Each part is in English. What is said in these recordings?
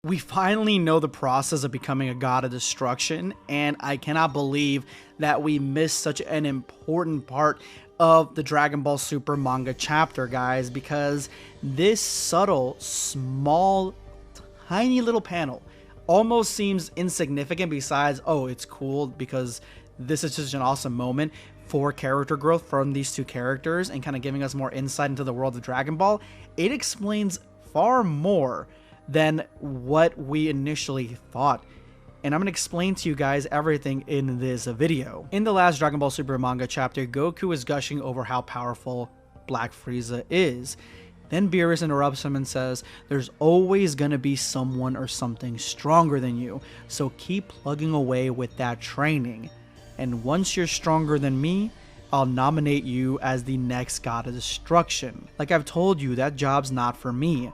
We finally know the process of becoming a god of destruction, and I cannot believe that we missed such an important part of the Dragon Ball Super manga chapter, guys, because this subtle, small, tiny little panel almost seems insignificant besides, oh, it's cool because this is just an awesome moment for character growth from these two characters and kind of giving us more insight into the world of Dragon Ball. It explains far more than what we initially thought. And I'm going to explain to you guys everything in this video. In the last Dragon Ball Super manga chapter, Goku is gushing over how powerful Black Frieza is. Then Beerus interrupts him and says, there's always going to be someone or something stronger than you, so keep plugging away with that training. And once you're stronger than me, I'll nominate you as the next god of destruction. Like I've told you, that job's not for me.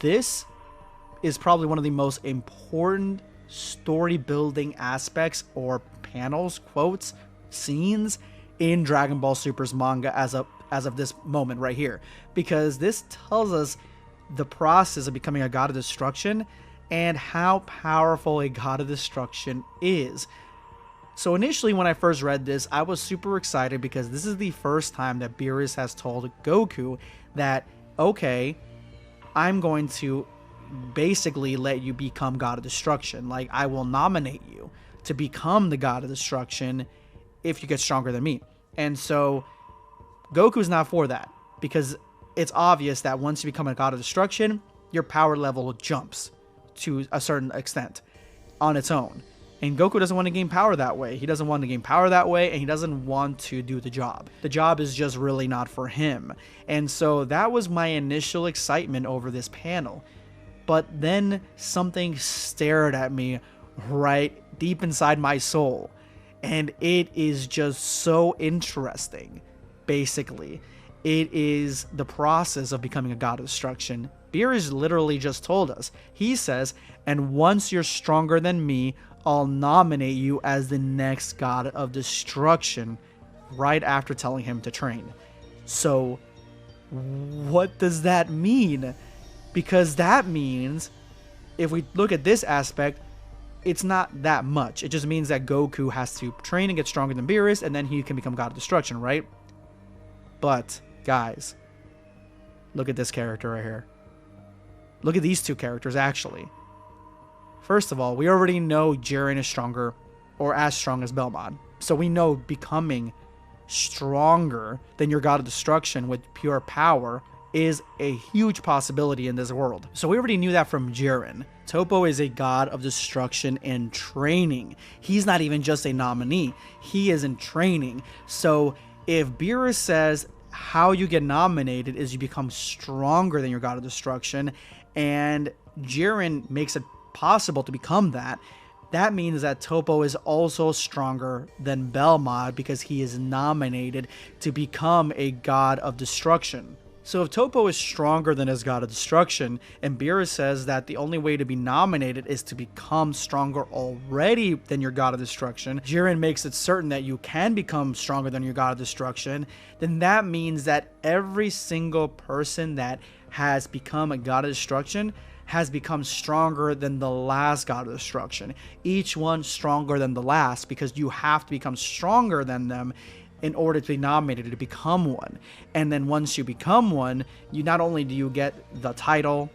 This is probably one of the most important story building aspects or panels, quotes, scenes in Dragon Ball Super's manga as of this moment right here, because this tells us the process of becoming a god of destruction and how powerful a god of destruction is. So initially when I first read this, I was super excited because this is the first time that Beerus has told Goku that, okay, I'm going to basically let you become god of destruction. Like, I will nominate you to become the god of destruction if you get stronger than me. And so Goku's not for that, because it's obvious that once you become a god of destruction, your power level jumps to a certain extent on its own. And Goku doesn't want to gain power that way. He doesn't want to gain power that way, and he doesn't want to do the job. The job is just really not for him. And so that was my initial excitement over this panel. But then something stared at me right deep inside my soul. And it is just so interesting. Basically, it is the process of becoming a god of destruction. Beerus literally just told us. He says, and once you're stronger than me, I'll nominate you as the next god of destruction, right after telling him to train. So what does that mean? Because that means, if we look at this aspect, it's not that much. It just means that Goku has to train and get stronger than Beerus, and then he can become god of destruction, right? But guys, look at this character right here. Look at these two characters, actually. First of all, we already know Jiren is stronger, or as strong as Belmont. So we know becoming stronger than your god of destruction with pure power is a huge possibility in this world. So we already knew that from Jiren. Toppo is a god of destruction and training. He's not even just a nominee. He is in training. So if Beerus says how you get nominated is you become stronger than your god of destruction, and Jiren makes it possible to become that, that means that Toppo is also stronger than Belmont because he is nominated to become a god of destruction. So if Toppo is stronger than his god of destruction, and Beerus says that the only way to be nominated is to become stronger already than your god of destruction, Jiren makes it certain that you can become stronger than your god of destruction, then that means that every single person that has become a god of destruction has become stronger than the last god of destruction. Each one stronger than the last, because you have to become stronger than them in order to be nominated to become one. And then once you become one, you not only do you get the title,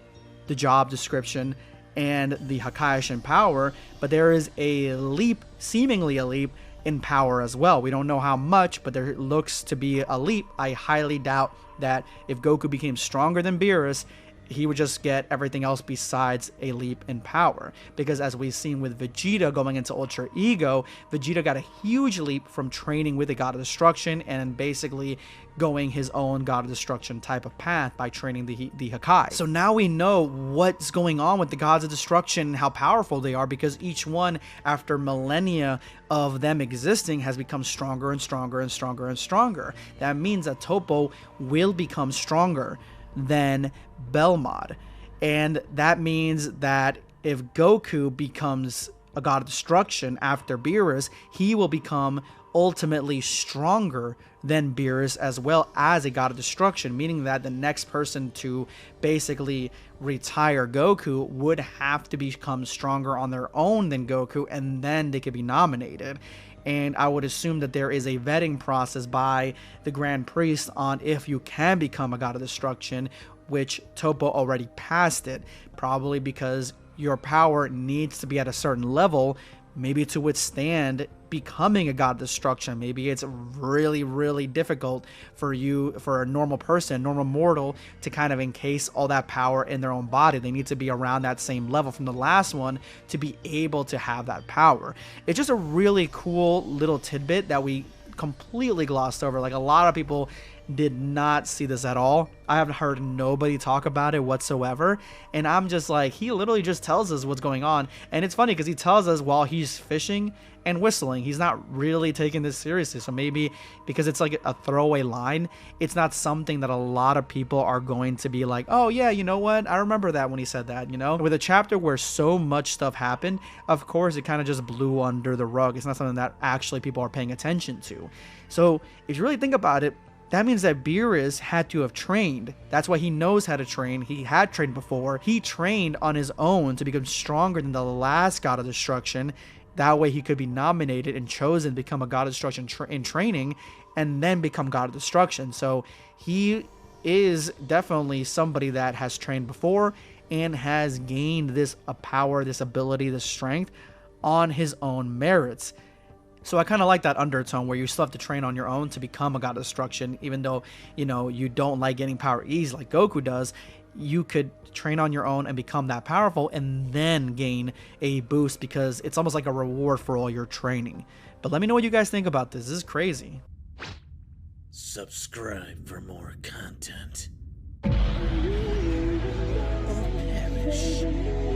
the job description, and the Hakaishin power, but there is a leap, seemingly a leap, in power as well. We don't know how much, but there looks to be a leap. I highly doubt that if Goku became stronger than Beerus, he would just get everything else besides a leap in power. Because as we've seen with Vegeta going into Ultra Ego, Vegeta got a huge leap from training with the God of Destruction and basically going his own God of Destruction type of path by training the Hakai. So now we know what's going on with the Gods of Destruction and how powerful they are, because each one, after millennia of them existing, has become stronger and stronger and stronger and stronger. That means that Toppo will become stronger than Belmont, and that means that if Goku becomes a god of destruction after Beerus, he will become ultimately stronger than Beerus as well as a god of destruction, meaning that the next person to basically retire Goku would have to become stronger on their own than Goku, and then they could be nominated. And I would assume that there is a vetting process by the Grand Priest on if you can become a god of destruction, which Toppo already passed it, probably because your power needs to be at a certain level, maybe to withstand becoming a god of destruction. Maybe it's really, really difficult for a normal person, normal mortal, to kind of encase all that power in their own body. They need to be around that same level from the last one to be able to have that power. It's just a really cool little tidbit that we completely glossed over. Like, a lot of people did not see this at all. I have heard nobody talk about it whatsoever, and I'm just like, he literally just tells us what's going on. And it's funny because he tells us while he's fishing and whistling. He's not really taking this seriously. So maybe because it's like a throwaway line, it's not something that a lot of people are going to be like, oh yeah, you know what, I remember that when he said that. You know, with a chapter where so much stuff happened, of course it kind of just blew under the rug. It's not something that actually people are paying attention to. So if you really think about it, that means that Beerus had to have trained. That's why he knows how to train. He had trained before. He trained on his own to become stronger than the last god of destruction. That way he could be nominated and chosen to become a god of destruction in training, and then become god of destruction. So he is definitely somebody that has trained before and has gained this power, this ability, this strength on his own merits. So I kind of like that undertone where you still have to train on your own to become a god of destruction, even though, you know, you don't like getting power easy like Goku does. You could train on your own and become that powerful and then gain a boost, because it's almost like a reward for all your training. But let me know what you guys think about this. This is crazy. Subscribe for more content. Or perish.